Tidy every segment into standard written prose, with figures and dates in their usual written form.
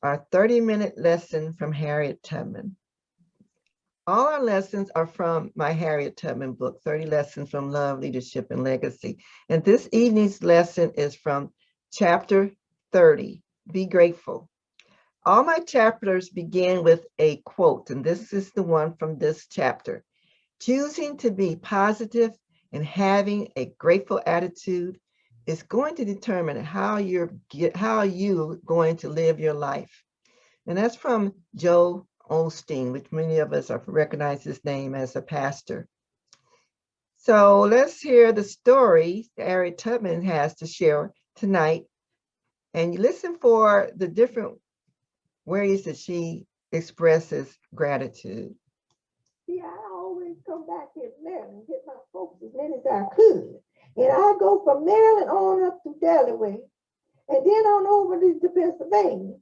our 30-minute lesson from Harriet Tubman. All our lessons are from my Harriet Tubman book, 30 Lessons from Love, Leadership, and Legacy. And this evening's lesson is from chapter 30, Be Grateful. All my chapters begin with a quote, and this is the one from this chapter. Choosing to be positive and having a grateful attitude is going to determine how you're going to live your life. And that's from Joe Osteen, which many of us have recognized his name as a pastor. So let's hear the story Harriet Tubman has to share tonight. And you listen for the different ways that she expresses gratitude. See, I always come back here to Maryland and get my folks as many as I could. And I go from Maryland on up to Delaware, and then on over to Pennsylvania.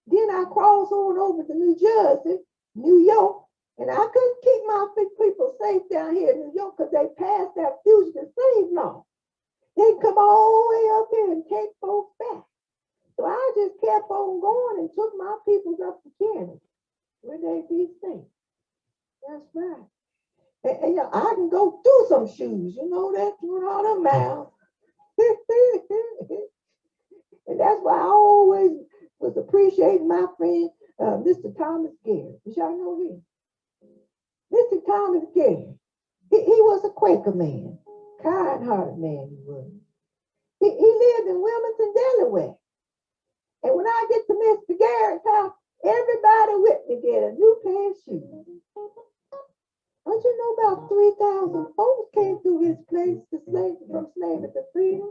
Then I cross on over to New Jersey, New York, and I couldn't keep my people safe down here in New York because they passed that fugitive slave law. They come all the way up here and take folks back. So I just kept on going and took my peoples up to Canada, where they be safe. That's right. And I can go through some shoes, you know that, through all the miles. And that's why I always was appreciating my friend, Mr. Thomas Gary. Did y'all know him? Mr. Thomas Gary. He was a Quaker man, kind-hearted man he was. He lived in Wilmington, Delaware. And when I get to Mr. Garrett's house, everybody with me get a new pair of shoes. Don't you know about 3,000 folks came through his place from slavery to freedom?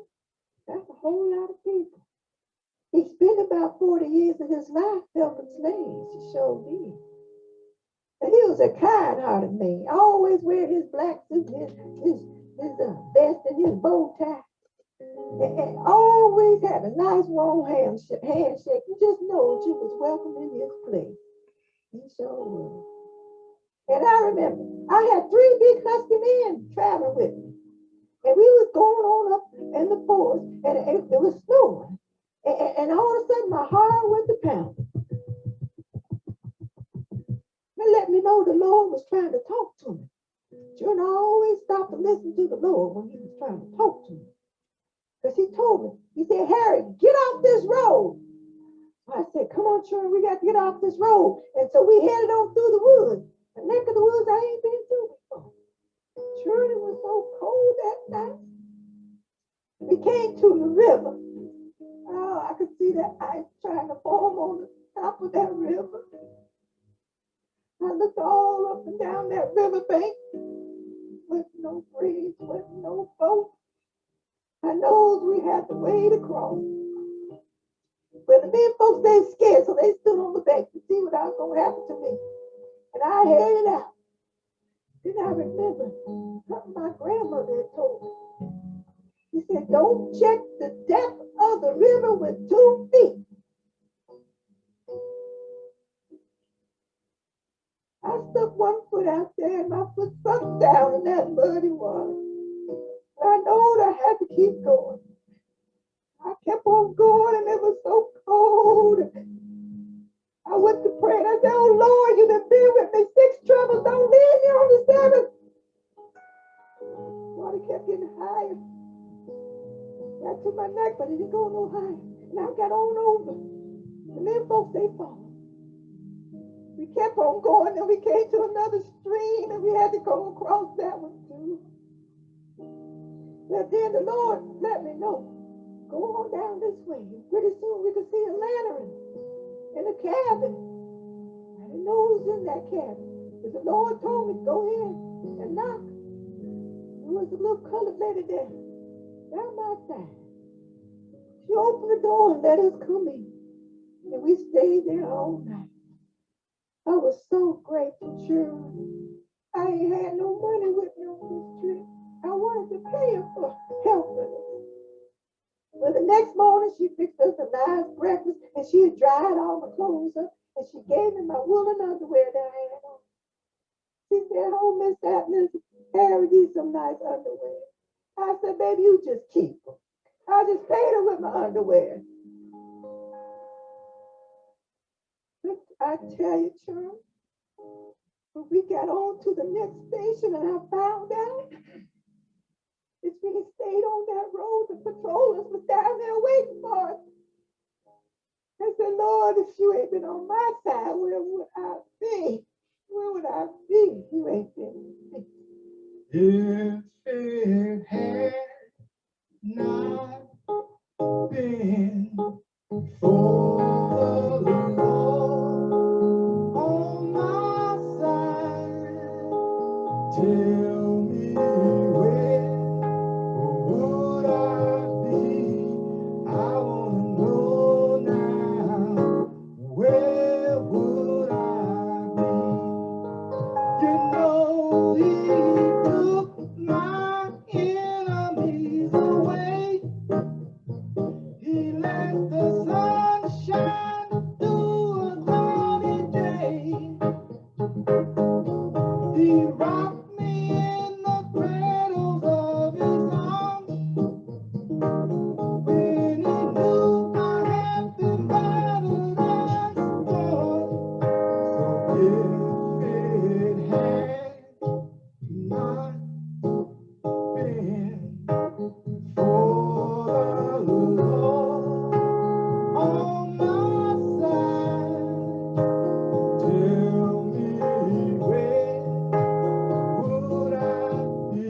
That's a whole lot of people. He spent about 40 years of his life helping slaves. He sure did. And he was a kind-hearted man. Always wear his black suit, his vest, and his bow tie. And always had a nice warm handshake. You just know that you was welcome in his place. He sure was. And I remember I had 3 big husky men traveling with me. And we was going on up in the forest, and it was snowing. And all of a sudden, my heart went to pounding. It let me know the Lord was trying to talk to me. Sure, I always stopped to listen to the Lord when he was trying to talk to me. Because he told me, he said, Harry, get off this road. I said, come on, children, we got to get off this road. And so we headed on through the woods. A neck of the woods I ain't been through before. Sure, it was so cold that night. We came to the river. Oh, I could see that ice trying to form on the top of that river. I looked all up and down that river bank. With no bridge, with no boat. I know we had to wade across. But the men folks, they scared, so they stood on the bank to see what was going to happen to me. And I headed out. Then I remember something my grandmother had told me. He said, don't check the depth of the river with 2 feet. I stuck one foot out there and my foot sunk down in that muddy water. I know I had to keep going. I kept on going and it was so cold. I went to pray and I said, oh Lord, you done been with me 6 troubles. Don't leave me on the 7th. Water kept getting higher. Got to my neck, but it didn't go no higher. And I got on over. The men folks, they fall. We kept on going and we came to another stream and we had to go across that one too. But then the Lord let me know, go on down this way. And pretty soon we could see a lantern in a cabin. I didn't know who was in that cabin. But the Lord told me, go in and knock. There was a little colored lady there, down my side. She opened the door and let us come in. And we stayed there all night. I was so grateful, children. I ain't had no money with me on this trip. I wanted to pay her for helping us. Well, the next morning, she fixed us a nice breakfast, and she had dried all my clothes up, and she gave me my woolen underwear that I had on. She said, oh, Miss Atlas, Harry, these some nice underwear. I said, baby, you just keep them. I just paid her with my underwear. I tell you, Church, when we got on to the next station and I found out if we had stayed on that road, the patrollers was down there waiting for us. I said, Lord, if you ain't been on my side, where would I be? Where would I be if you ain't been with me? If it had not been for the Lord on my side, tell me where would I be? I wanna know now, where would I be? You know he took my enemies away. He let the sun shine through a cloudy day. He rocked me in the cradles of his arms when he knew I had been battered and scorned. So if it had not been for the Lord on my side, tell me where would I be?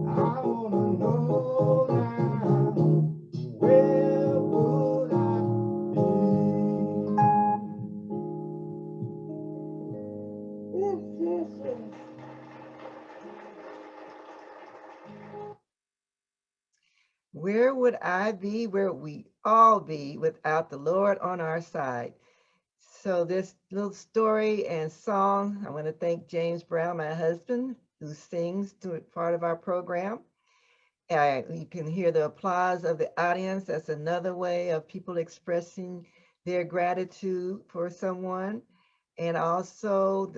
I wanna know now, where would I be? Yes, yes, yes. Where would I be? Where would we all be without the Lord on our side? So this little story and song, I want to thank James Brown, my husband, who sings to part of our program. You can hear the applause of the audience. That's another way of people expressing their gratitude for someone. And also,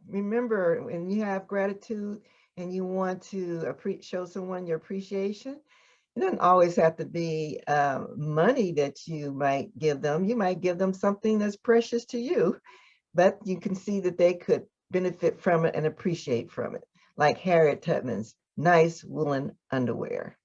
remember, when you have gratitude and you want to show someone your appreciation, it doesn't always have to be money that you might give them. You might give them something that's precious to you, but you can see that they could benefit from it and appreciate from it, like Harriet Tubman's nice woolen underwear.